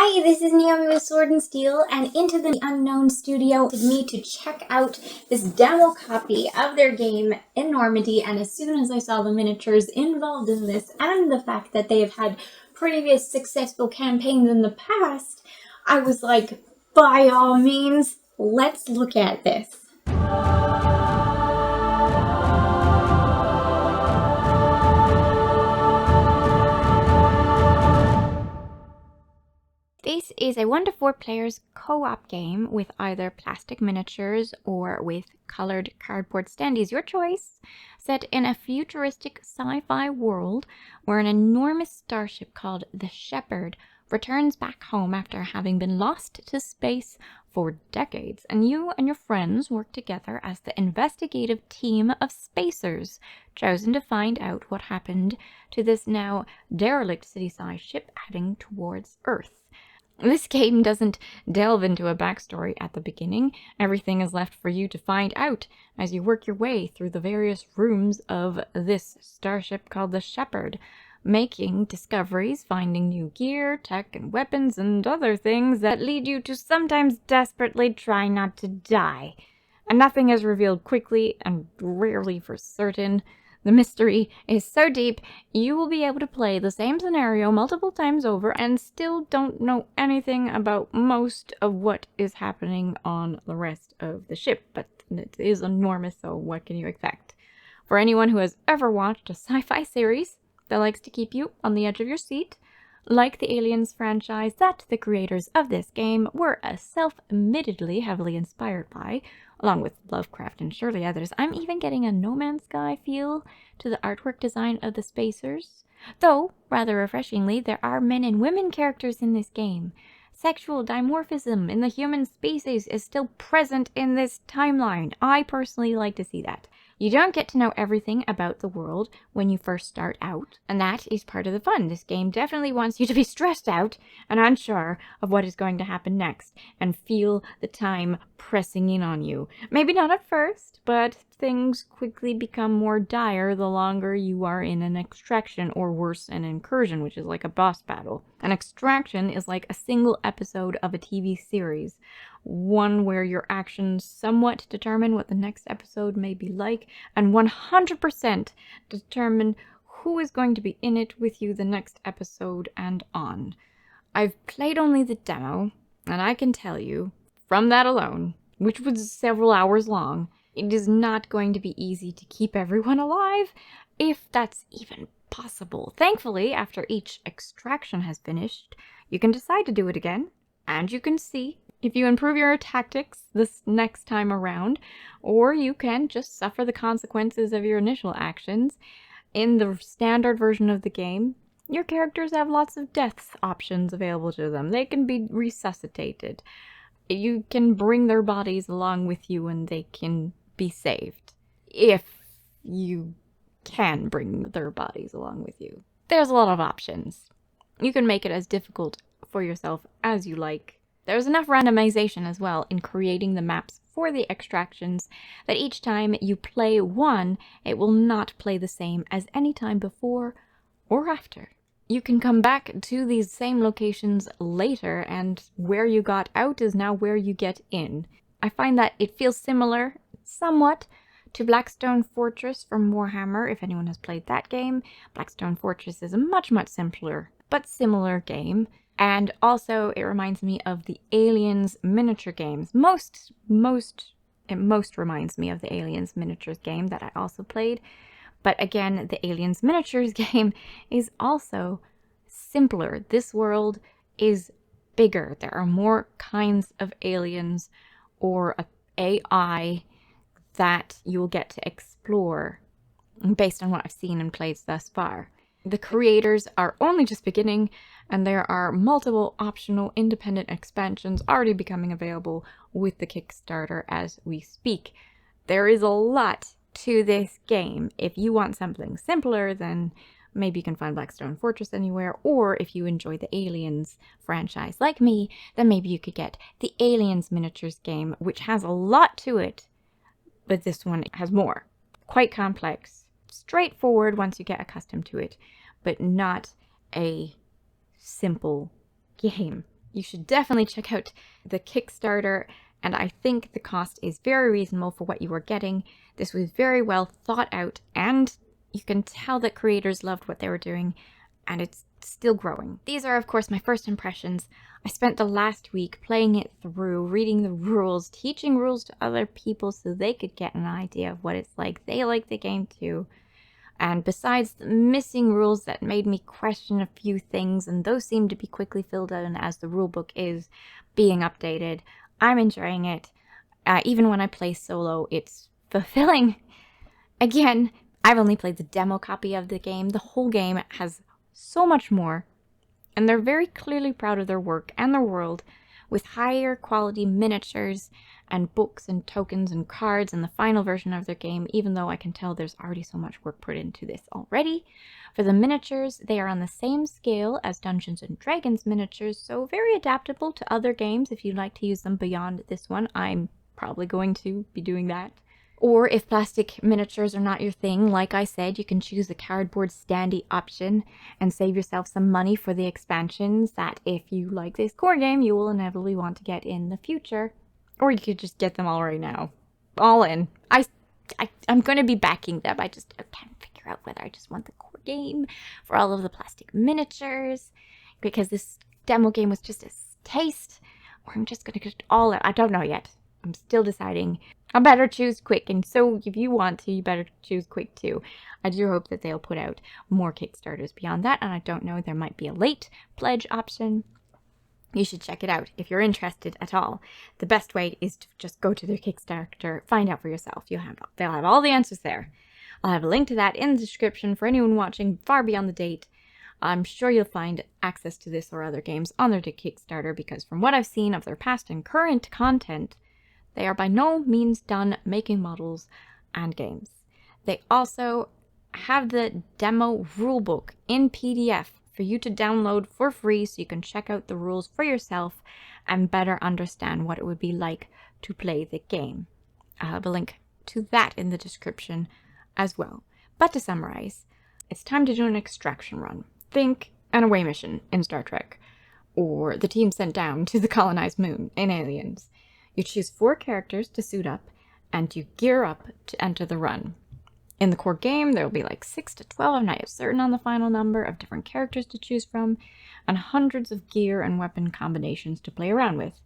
Hi, this is Naomi with Sword and Steel, and Into the Unknown Studio wanted me to check out this demo copy of their game, Enormity, and as soon as I saw the miniatures involved in this, and the fact that they have had previous successful campaigns in the past, I was like, by all means, let's look at this. This is a 1 to 4 players co-op game with either plastic miniatures or with colored cardboard standees, your choice, set in a futuristic sci-fi world where an enormous starship called the Shepherd returns back home after having been lost to space for decades, and you and your friends work together as the investigative team of spacers chosen to find out what happened to this now derelict city-sized ship heading towards Earth. This game doesn't delve into a backstory at the beginning. Everything is left for you to find out as you work your way through the various rooms of this starship called the Shepherd, making discoveries, finding new gear, tech, and weapons, and other things that lead you to sometimes desperately try not to die. And nothing is revealed quickly and rarely for certain. The mystery is so deep, you will be able to play the same scenario multiple times over and still don't know anything about most of what is happening on the rest of the ship, but it is enormous, so what can you expect? For anyone who has ever watched a sci-fi series that likes to keep you on the edge of your seat, like the Aliens franchise that the creators of this game were self-admittedly heavily inspired by, along with Lovecraft and surely others, I'm even getting a No Man's Sky feel to the artwork design of the spacers. Though, rather refreshingly, there are men and women characters in this game. Sexual dimorphism in the human species is still present in this timeline. I personally like to see that. You don't get to know everything about the world when you first start out, and that is part of the fun. This game definitely wants you to be stressed out and unsure of what is going to happen next, and feel the time pressing in on you. Maybe not at first, but things quickly become more dire the longer you are in an extraction, or worse, an incursion, which is like a boss battle. An extraction is like a single episode of a TV series, one where your actions somewhat determine what the next episode may be like, and 100% determine who is going to be in it with you the next episode and on. I've played only the demo, and I can tell you, from that alone, which was several hours long, it is not going to be easy to keep everyone alive, if that's even possible. Thankfully, after each extraction has finished, you can decide to do it again, and you can see if you improve your tactics this next time around, or you can just suffer the consequences of your initial actions. In the standard version of the game, your characters have lots of death options available to them. They can be resuscitated. You can bring their bodies along with you and they can be saved. If you can bring their bodies along with you. There's a lot of options. You can make it as difficult for yourself as you like. There's enough randomization as well in creating the maps for the extractions that each time you play one, it will not play the same as any time before or after. You can come back to these same locations later, and where you got out is now where you get in. I find that it feels similar, somewhat, to Blackstone Fortress from Warhammer, if anyone has played that game. Blackstone Fortress is a much, much simpler, but similar game. And also, it reminds me of the Aliens miniature games. It most reminds me of the Aliens miniatures game that I also played. But again, the Aliens miniatures game is also simpler. This world is bigger. There are more kinds of aliens or AI that you'll get to explore based on what I've seen and played thus far. The creators are only just beginning, and there are multiple optional independent expansions already becoming available with the Kickstarter as we speak. There is a lot to this game. If you want something simpler, then maybe you can find Blackstone Fortress anywhere, or if you enjoy the Aliens franchise like me, then maybe you could get the Aliens miniatures game, which has a lot to it, but this one has more. Quite complex. Straightforward once you get accustomed to it, but not a simple game. You should definitely check out the Kickstarter, and I think the cost is very reasonable for what you are getting. This was very well thought out, and you can tell that creators loved what they were doing, and it's still growing. These are, of course, my first impressions. I spent the last week playing it through, reading the rules, teaching rules to other people so they could get an idea of what it's like. They like the game too. And besides the missing rules that made me question a few things, and those seem to be quickly filled in as the rulebook is being updated, I'm enjoying it. Even when I play solo, it's fulfilling. Again, I've only played the demo copy of the game. The whole game has so much more, and they're very clearly proud of their work and their world, with higher quality miniatures and books and tokens and cards in the final version of their game, even though I can tell there's already so much work put into this already. For the miniatures, they are on the same scale as Dungeons & Dragons miniatures, so very adaptable to other games if you'd like to use them beyond this one. I'm probably going to be doing that. Or if plastic miniatures are not your thing, like I said, you can choose the cardboard standee option and save yourself some money for the expansions that, if you like this core game, you will inevitably want to get in the future. Or you could just get them all right now. All in. I'm going to be backing them. I can't figure out whether I just want the core game for all of the plastic miniatures, because this demo game was just a taste, or I'm just going to get it all out. I don't know yet. I'm still deciding. I better choose quick, and so if you want to, you better choose quick too. I do hope that they'll put out more Kickstarters beyond that, and I don't know, there might be a late pledge option. You should check it out if you're interested at all. The best way is to just go to their Kickstarter, find out for yourself. They'll have all the answers there. I'll have a link to that in the description for anyone watching far beyond the date. I'm sure you'll find access to this or other games on their Kickstarter, because from what I've seen of their past and current content, they are by no means done making models and games. They also have the demo rulebook in PDF for you to download for free, so you can check out the rules for yourself and better understand what it would be like to play the game. I'll have a link to that in the description as well. But to summarize, it's time to do an extraction run. Think an away mission in Star Trek, or the team sent down to the colonized moon in Aliens. You choose 4 characters to suit up, and you gear up to enter the run. In the core game, there will be like 6 to 12, I'm not certain on the final number, of different characters to choose from, and hundreds of gear and weapon combinations to play around with.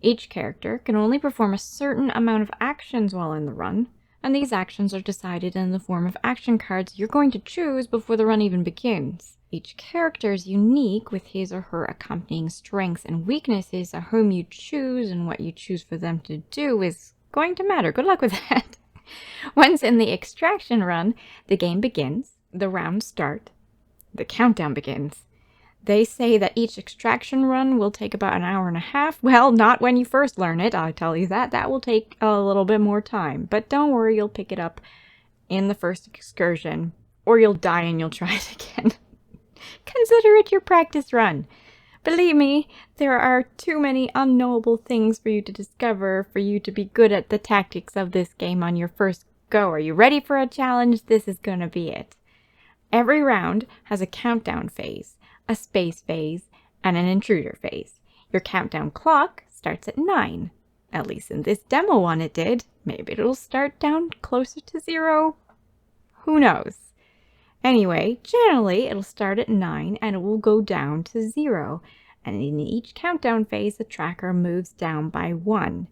Each character can only perform a certain amount of actions while in the run, and these actions are decided in the form of action cards you're going to choose before the run even begins. Each character is unique with his or her accompanying strengths and weaknesses, so whom you choose and what you choose for them to do is going to matter. Good luck with that. Once in the extraction run, the game begins, the rounds start, the countdown begins. They say that each extraction run will take about an hour and a half. Well, not when you first learn it, I'll tell you that. That will take a little bit more time. But don't worry, you'll pick it up in the first excursion, or you'll die and you'll try it again. Consider it your practice run. Believe me, there are too many unknowable things for you to discover for you to be good at the tactics of this game on your first go. Are you ready for a challenge? This is gonna be it. Every round has a countdown phase, a space phase, and an intruder phase. Your countdown clock starts at 9. At least in this demo one it did. Maybe it'll start down closer to 0. Who knows? Anyway, generally it'll start at 9 and it will go down to 0. And in each countdown phase, the tracker moves down by 1.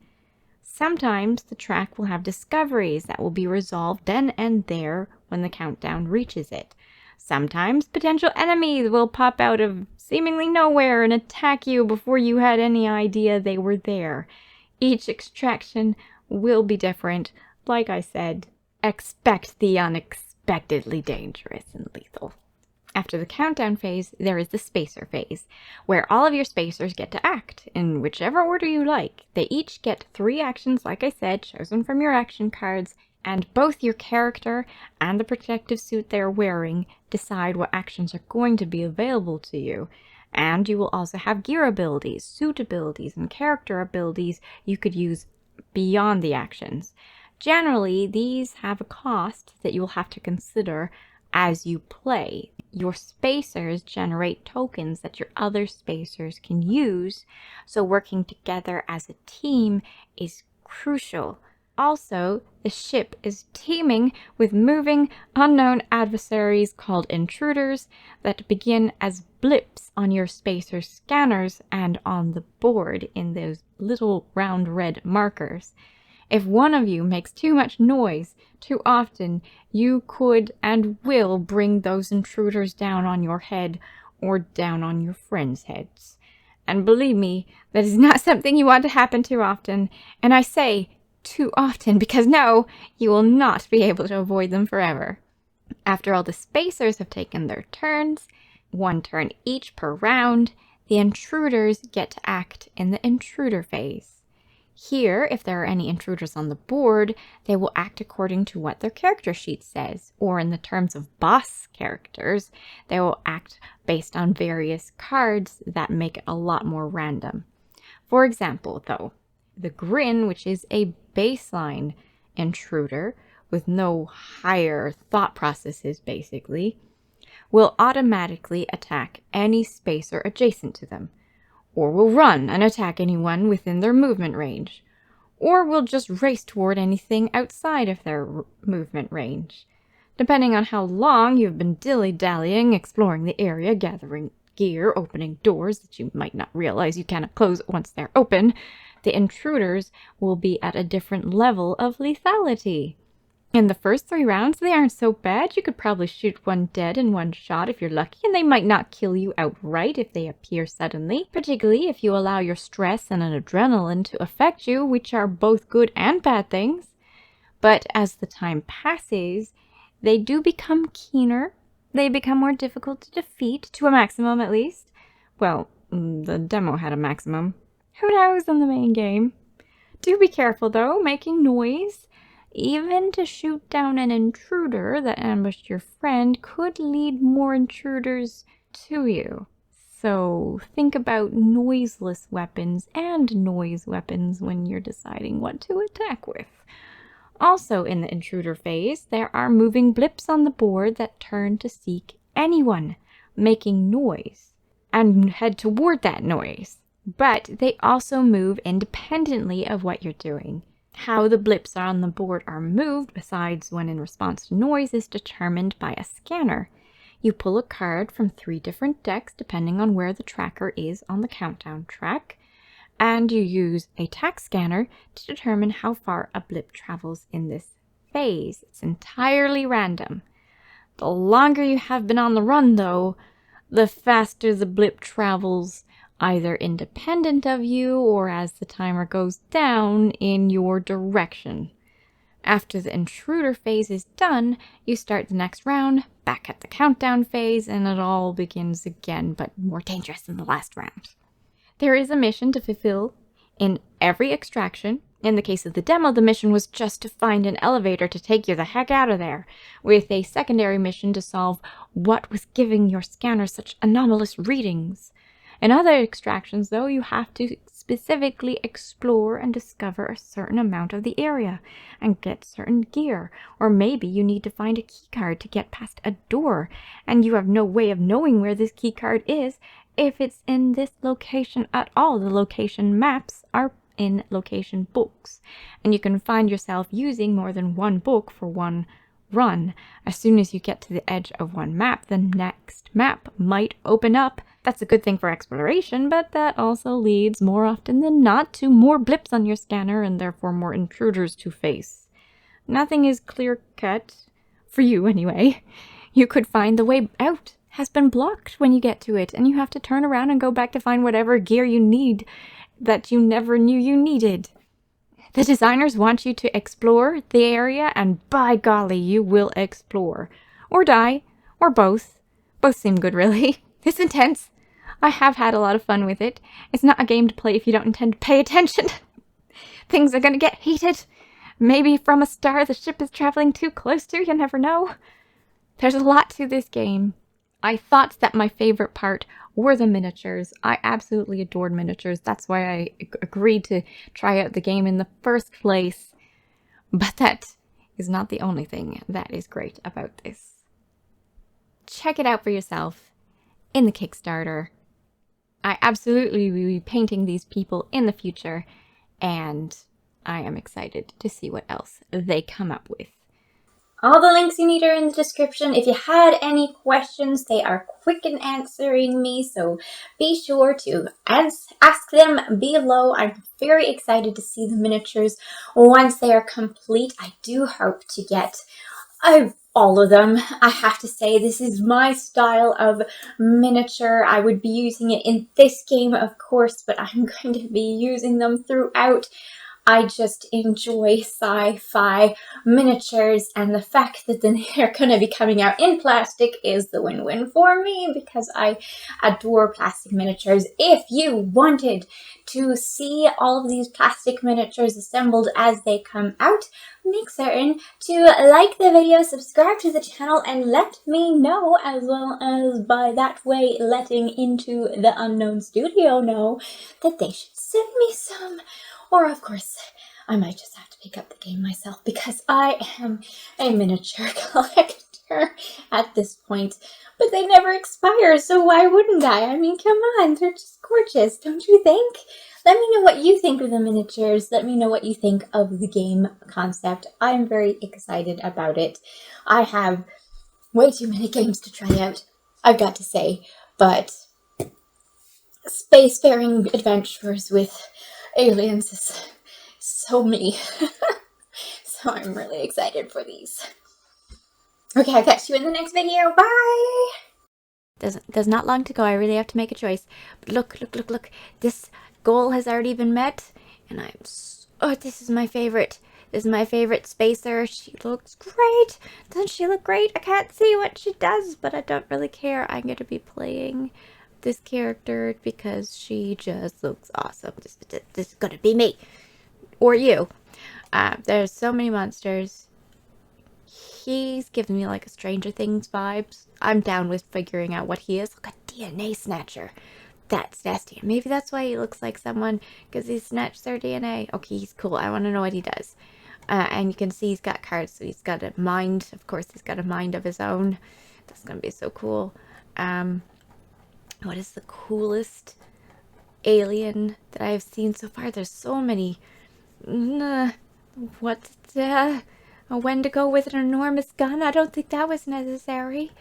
Sometimes the track will have discoveries that will be resolved then and there when the countdown reaches it. Sometimes potential enemies will pop out of seemingly nowhere and attack you before you had any idea they were there. Each extraction will be different. Like I said, expect the unexpectedly dangerous and lethal. After the countdown phase, there is the spacer phase, where all of your spacers get to act in whichever order you like. They each get 3 actions, like I said, chosen from your action cards, and both your character and the protective suit they're wearing decide what actions are going to be available to you. And you will also have gear abilities, suit abilities, and character abilities you could use beyond the actions. Generally, these have a cost that you will have to consider as you play. your spacers generate tokens that your other spacers can use, so working together as a team is crucial. Also, the ship is teeming with moving, unknown adversaries called intruders that begin as blips on your spacer scanners and on the board in those little round red markers. If one of you makes too much noise too often, you could and will bring those intruders down on your head or down on your friends' heads. And believe me, that is not something you want to happen too often. And I say too often because no, you will not be able to avoid them forever. After all the spacers have taken their turns, 1 turn each per round, the intruders get to act in the intruder phase. Here, if there are any intruders on the board, they will act according to what their character sheet says, or in the terms of boss characters, they will act based on various cards that make it a lot more random. For example, though, the Grin, which is a baseline intruder with no higher thought processes basically, will automatically attack any spacer adjacent to them, or will run and attack anyone within their movement range, or will just race toward anything outside of their movement range. Depending on how long you've been dilly-dallying, exploring the area, gathering gear, opening doors that you might not realize you cannot close once they're open, the intruders will be at a different level of lethality. In the first 3 rounds, they aren't so bad. You could probably shoot one dead in one shot if you're lucky, and they might not kill you outright if they appear suddenly, particularly if you allow your stress and an adrenaline to affect you, which are both good and bad things. But as the time passes, they do become keener. They become more difficult to defeat, to a maximum at least. Well, the demo had a maximum. Who knows in the main game? Do be careful, though, making noise. Even to shoot down an intruder that ambushed your friend could lead more intruders to you. So think about noiseless weapons and noise weapons when you're deciding what to attack with. Also in the intruder phase, there are moving blips on the board that turn to seek anyone making noise and head toward that noise. But they also move independently of what you're doing. How the blips on the board are moved, besides when in response to noise, is determined by a scanner. You pull a card from 3 different decks depending on where the tracker is on the countdown track, and you use a tack scanner to determine how far a blip travels in this phase. It's entirely random. The longer you have been on the run, though, the faster the blip travels, either independent of you or as the timer goes down in your direction. After the intruder phase is done, you start the next round, back at the countdown phase, and it all begins again, but more dangerous than the last round. There is a mission to fulfill in every extraction. In the case of the demo, the mission was just to find an elevator to take you the heck out of there, with a secondary mission to solve what was giving your scanner such anomalous readings. In other extractions, though, you have to specifically explore and discover a certain amount of the area and get certain gear. Or maybe you need to find a keycard to get past a door, and you have no way of knowing where this keycard is if it's in this location at all. The location maps are in location books, and you can find yourself using more than one book for one run. As soon as you get to the edge of one map, the next map might open up. That's a good thing for exploration, but that also leads more often than not to more blips on your scanner and therefore more intruders to face. Nothing is clear-cut, for you anyway. You could find the way out has been blocked when you get to it, and you have to turn around and go back to find whatever gear you need that you never knew you needed. The designers want you to explore the area, and by golly, you will explore. Or die, or both. Both seem good, really. It's intense. I have had a lot of fun with it. It's not a game to play if you don't intend to pay attention. Things are gonna get heated. Maybe from a star the ship is traveling too close to, you never know. There's a lot to this game. I thought that my favorite part were the miniatures. I absolutely adored miniatures. That's why I agreed to try out the game in the first place. But that is not the only thing that is great about this. check it out for yourself in the Kickstarter. I absolutely will be painting these people in the future, and I am excited to see what else they come up with. All the links you need are in the description. If you had any questions, they are quick in answering me, so be sure to ask them below. I'm very excited to see the miniatures once they are complete. I do hope to get all of them. I have to say, this is my style of miniature. I would be using it in this game, of course, but I'm going to be using them throughout. I just enjoy sci-fi miniatures, and the fact that they're going to be coming out in plastic is the win-win for me, because I adore plastic miniatures. If you wanted to see all of these plastic miniatures assembled as they come out, make certain to like the video, subscribe to the channel, and let me know, as well as by that way letting Into the Unknown Studio know that they should send me some. Or, of course, I might just have to pick up the game myself, because I am a miniature collector at this point. But they never expire, so why wouldn't I? I mean, come on, they're just gorgeous, don't you think? Let me know what you think of the miniatures. Let me know what you think of the game concept. I'm very excited about it. I have way too many games to try out, I've got to say, but spacefaring adventures with aliens is so me. So I'm really excited for these. Okay, I'll catch you in the next video. Bye! There's not long to go. I really have to make a choice. But look. This goal has already been met. And this is my favorite. This is my favorite spacer. She looks great. Doesn't she look great? I can't see what she does, but I don't really care. I'm going to be playing this character because she just looks awesome. This is gonna be me or you. There's so many monsters. He's giving me like a Stranger Things vibes. I'm down with figuring out what he is. Look, a DNA snatcher. That's nasty. Maybe that's why he looks like someone, because he snatched their DNA. Okay, he's cool. I want to know what he does. And you can see he's got cards, so he's got a mind. Of course, he's got a mind of his own. That's gonna be so cool. What is the coolest alien that I've seen so far? There's so many. When to go with an enormous gun? I don't think that was necessary.